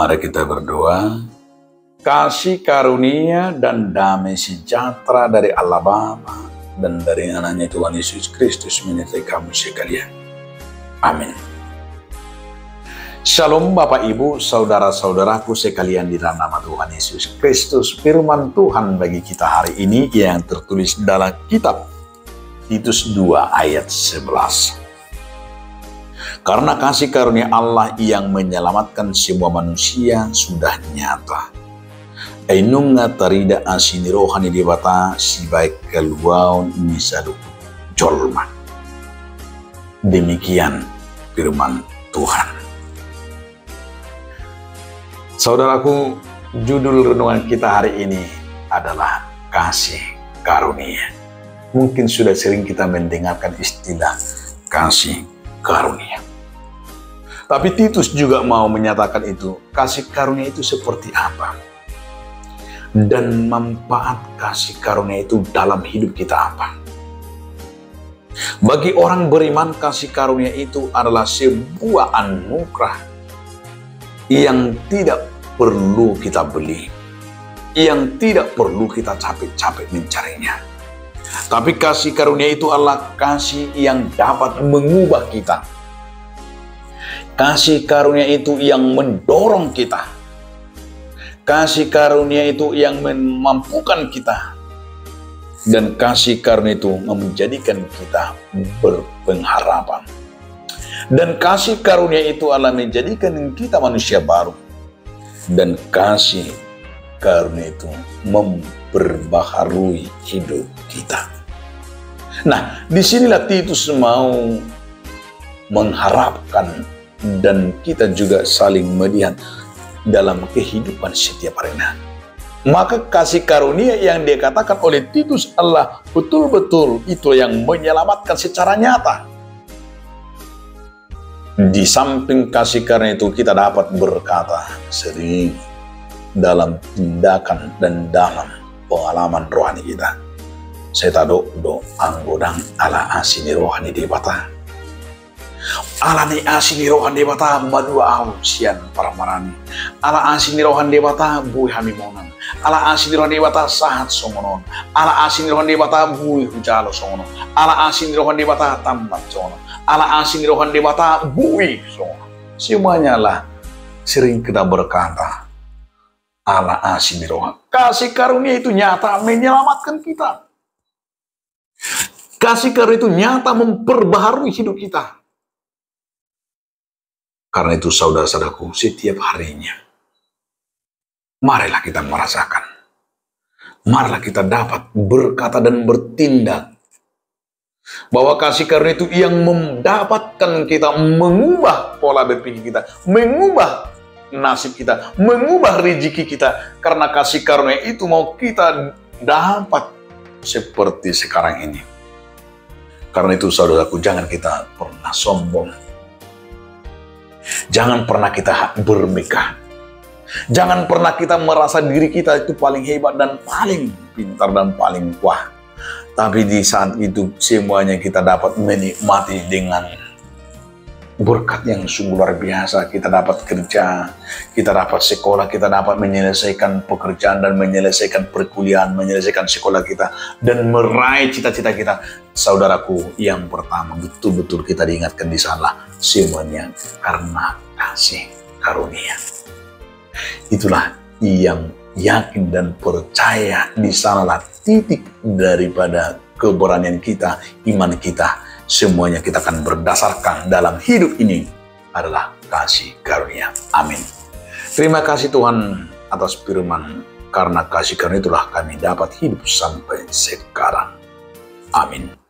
Mari kita berdoa. Kasih karunia dan damai sejahtera dari Allah Bapa dan dari anaknya Tuhan Yesus Kristus menyertai kamu sekalian. Amin. Shalom Bapak Ibu, saudara-saudaraku sekalian di dalam nama Tuhan Yesus Kristus. Firman Tuhan bagi kita hari ini yang tertulis dalam kitab Titus 2 ayat 11. Karena kasih karunia Allah yang menyelamatkan semua manusia sudah nyata. Ainunga tarida asini rohani dibata si baik keluaun misadu jolman. Demikian firman Tuhan. Saudaraku, judul renungan kita hari ini adalah kasih karunia. Mungkin sudah sering kita mendengarkan istilah kasih karunia. Tapi Titus juga mau menyatakan itu, kasih karunia itu seperti apa? Dan manfaat kasih karunia itu dalam hidup kita apa? Bagi orang beriman, kasih karunia itu adalah sebuah anugerah yang tidak perlu kita beli, yang tidak perlu kita capek-capek mencarinya. Tapi kasih karunia itu adalah kasih yang dapat mengubah kita. Kasih karunia itu yang mendorong kita. Kasih karunia itu yang memampukan kita. Dan kasih karunia itu menjadikan kita berpengharapan. Dan kasih karunia itu adalah menjadikan kita manusia baru. Dan kasih karunia itu memperbaharui hidup kita. Nah, disinilah Titus mau mengharapkan dan kita juga saling melihat dalam kehidupan setiap harinya. Maka kasih karunia yang dikatakan oleh Titus Allah betul-betul itu yang menyelamatkan secara nyata. Di samping kasih karunia itu kita dapat berkata sering dalam tindakan dan dalam pengalaman rohani kita. Saya do anggodang ala asini rohani debata. Ala ni asini rohani debata madua au sian para marani. Ala asini rohani debata bui hami monan. Ala asini rohani debata sahat songonon. Ala asini rohani debata bui hujalo songonon. Ala asini rohani debata tambat songonon. Ala asini rohani debata bui songonon. Semuanya lah sering kita berkata ala asini rohani. Kasih karunia itu nyata menyelamatkan kita. Kasih karunia itu nyata memperbaharui hidup kita. Karena itu saudara-saudaraku, setiap harinya, marilah kita merasakan. Marilah kita dapat berkata dan bertindak. Bahwa kasih karunia itu yang mendapatkan kita, mengubah pola berpikir kita, mengubah nasib kita, mengubah rezeki kita. Karena kasih karunia itu mau kita dapat seperti sekarang ini. Karena itu saudaraku, jangan kita pernah sombong. Jangan pernah kita bermegah. Jangan pernah kita merasa diri kita itu paling hebat dan paling pintar dan paling wah. Tapi di saat itu semuanya kita dapat menikmati dengan berkat yang sungguh luar biasa. Kita dapat kerja, kita dapat sekolah, kita dapat menyelesaikan pekerjaan dan menyelesaikan perkuliahan, menyelesaikan sekolah kita, dan meraih cita-cita kita. Saudaraku, yang pertama betul-betul kita diingatkan di sana, semuanya karena kasih karunia. Itulah yang yakin dan percaya, di sanalah titik daripada keberanian kita, iman kita. Semuanya kita akan berdasarkan dalam hidup ini adalah kasih karunia. Amin. Terima kasih Tuhan atas firman. Karena kasih karunia itulah kami dapat hidup sampai sekarang. Amin.